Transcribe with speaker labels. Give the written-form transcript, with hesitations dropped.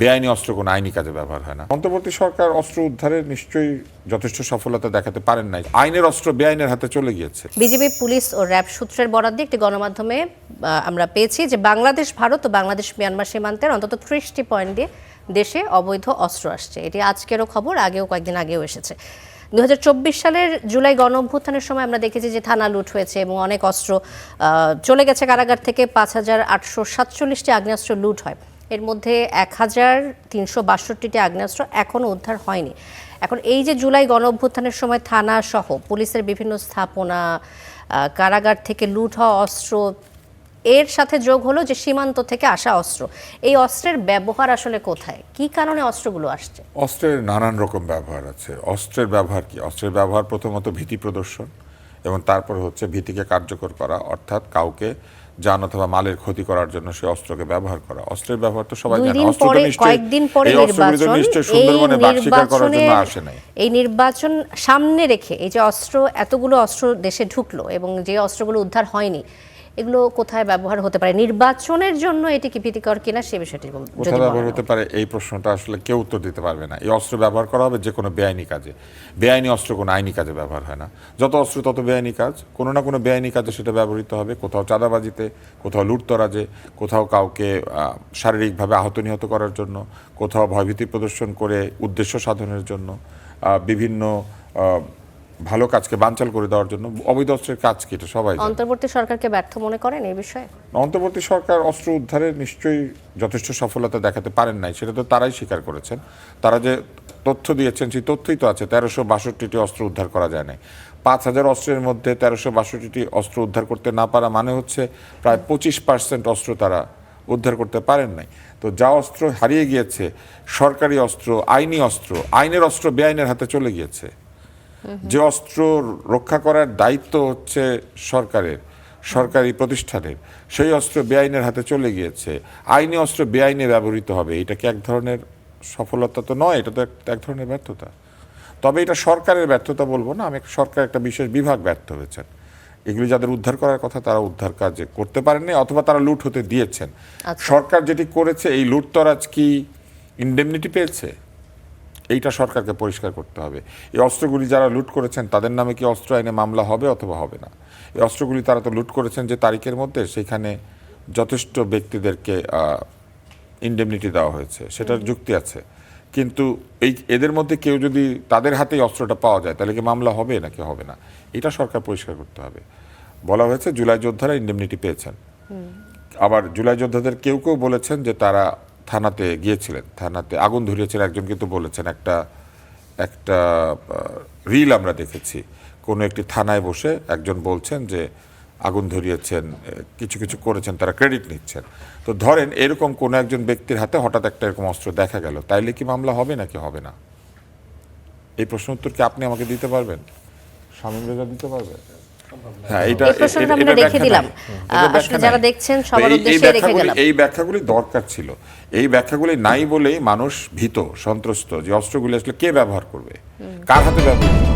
Speaker 1: বেআইনি অস্ত্র কোনো আইনি কাজে ব্যবহার হয় না। অন্তর্বর্তী সরকার অস্ত্র উদ্ধারে নিশ্চয়ই যথেষ্ট সফলতা দেখাতে পারেন নাই। আইনের অস্ত্র বেআইনের হাতে চলে গিয়েছে।
Speaker 2: বিজিবি, পুলিশ ও র্যাব সূত্রের বরাত দিয়ে একটি গণমাধ্যমে আমরা পেয়েছি যে বাংলাদেশ ভারত ও বাংলাদেশ মিয়ানমার সীমান্তের অন্তত 30টি পয়েন্ট দিয়ে দেশে অবৈধ অস্ত্র আসছে। এটি আজকেরও খবর, আগেও কয়েকদিন আগেও এসেছে। 2024 সালের জুলাই গণঅভ্যুত্থানের সময় আমরা দেখেছি যে থানা লুট হয়েছে এবং অনেক অস্ত্র চলে গেছে কারাগার থেকে। 5847টি আগ্নেয়াস্ত্র লুট হয়, এর মধ্যে 1362টি আগ্নেয়াস্ত্র এখনও উদ্ধার হয়নি। এখন এই যে জুলাই গণঅভ্যুত্থানের সময় থানা সহ পুলিশের বিভিন্ন স্থাপনা, কারাগার থেকে লুট হওয়া অস্ত্র, এর সাথে যোগ হলো যে সীমান্ত থেকে আসা অস্ত্র, এই অস্ত্রের ব্যবহার আসলে কোথায়, কি কারণে অস্ত্রগুলো আসছে?
Speaker 1: অস্ত্রের নানান রকম ব্যবহার আছে। অস্ত্রের ব্যবহার কি? অস্ত্রের ব্যবহার প্রথমত ভীতি প্রদর্শন এবং তারপর হচ্ছে ভীতিকে কার্যকর করা, অর্থাৎ কাউকে যান অথবা মালের ক্ষতি করার জন্য সেই অস্ত্রকে ব্যবহার করা। অস্ত্রের ব্যবহার তো সবাই জানে।
Speaker 2: কয়েকদিন পরে এই নির্বাচন সামনে রেখে এই যে এতগুলো অস্ত্র দেশে ঢুকলো এবং যে অস্ত্রগুলো উদ্ধার হয়নি, এগুলো কোথায় ব্যবহার হতে পারে? নির্বাচনের জন্য এটি কি ভীতিকর কিনা সে বিষয়টি
Speaker 1: কোথায় ব্যবহার হতে পারে, এই প্রশ্নটা আসলে কেউ উত্তর দিতে পারবে না। এই অস্ত্র ব্যবহার করা হবে যে কোনো বেআইনি কাজে। বেআইনি অস্ত্র কোনো আইনি কাজে ব্যবহার হয় না। যত অস্ত্র তত বেআইনি কাজ, কোনো না কোনো বেআইনি কাজে সেটা ব্যবহৃত হবে। কোথাও চাঁদাবাজিতে, কোথাও লুটতরাজে, কোথাও কাউকে শারীরিকভাবে আহত নিহত করার জন্য, কোথাও ভয়ভীতি প্রদর্শন করে উদ্দেশ্য সাধনের জন্য, বিভিন্ন ভালো কাজকে বানচাল করে দেওয়ার জন্য। অবৈধ অস্ত্রের কাজ কি এটা সবাই জানে।
Speaker 2: অন্তর্বর্তী সরকারকে ব্যর্থ মনে করেন এই বিষয়ে?
Speaker 1: অন্তর্বর্তী সরকার অস্ত্র উদ্ধারে নিশ্চয়ই যথেষ্ট সফলতা দেখাতে পারেন নাই, সেটা তো তারাই স্বীকার করেছেন। তারা যে তথ্য দিয়েছেন সেই তথ্যই তো আছে। 1362টি অস্ত্র উদ্ধার করা যায় নাই। 5000 অস্ত্রের মধ্যে 1362টি অস্ত্র উদ্ধার করতে না পারা মানে হচ্ছে প্রায় 25% অস্ত্র তারা উদ্ধার করতে পারেন নাই। তো যা অস্ত্র হারিয়ে গিয়েছে, সরকারি অস্ত্র, আইনি অস্ত্র, আইনের অস্ত্র বেআইনের হাতে চলে গিয়েছে। যে অস্ত্র রক্ষা করার দায়িত্ব হচ্ছে সরকারের, সরকারি প্রতিষ্ঠানের, সেই অস্ত্র বেআইনের হাতে চলে গিয়েছে। আইনি অস্ত্র বেআইনে ব্যবহৃত হবে, এটা কি এক ধরনের সফলতা তো নয়, এটা তো এক ধরনের ব্যর্থতা। তবে এটা সরকারের ব্যর্থতা বলবো না, আমি সরকার একটা বিশেষ বিভাগ ব্যর্থ হয়েছেন। এগুলি যাদের উদ্ধার করার কথা তারা উদ্ধার কাজ করতে পারেননি, অথবা তারা লুট হতে দিয়েছেন। সরকার যেটি করেছে, এই লুটতরাজ কি ইনডেমনিটি পেয়েছে? এইটা সরকারকে পরিষ্কার করতে হবে। এই অস্ত্রগুলি যারা লুট করেছেন তাদের নামে কি অস্ত্র আইনে মামলা হবে অথবা হবে না? এই অস্ত্রগুলি তারা তো লুট করেছেন যে তারিখের মধ্যে, সেখানে যথেষ্ট ব্যক্তিদেরকে ইনডেমনিটি দেওয়া হয়েছে, সেটার যুক্তি আছে। কিন্তু এদের মধ্যে কেউ যদি তাদের হাতেই অস্ত্রটা পাওয়া যায়, তাহলে কি মামলা হবে নাকি হবে না, এটা সরকার পরিষ্কার করতে হবে। বলা হয়েছে জুলাই যোদ্ধারা ইনডেমনিটি পেয়েছেন। আবার জুলাই যোদ্ধাদের কেউ কেউ বলেছেন যে তারা থানাতে গিয়েছিলেন, থানাতে আগুন ধরিয়েছেন। একজন কিন্তু বলেছেন, একটা রিল আমরা দেখেছি, কোনো একটি থানায় বসে একজন বলছেন যে আগুন ধরিয়েছেন, কিছু কিছু করেছেন, তারা ক্রেডিট নিচ্ছেন। তো ধরেন এরকম কোনো একজন ব্যক্তির হাতে হঠাৎ একটা এরকম অস্ত্র দেখা গেল, তাইলে কি মামলা হবে নাকি হবে না? এই প্রশ্ন উত্তর কি আপনি আমাকে দিতে পারবেন? শামীম রেজা দিতে পারবেন?
Speaker 2: এই
Speaker 1: ব্যাখ্যাগুলি দরকার ছিল। এই ব্যাখ্যাগুলি নাই বলেই মানুষ ভীত, সন্ত্রস্ত যে অস্ত্রগুলি আসলে কে ব্যবহার করবে, কার হাতে ব্যবহার করবে।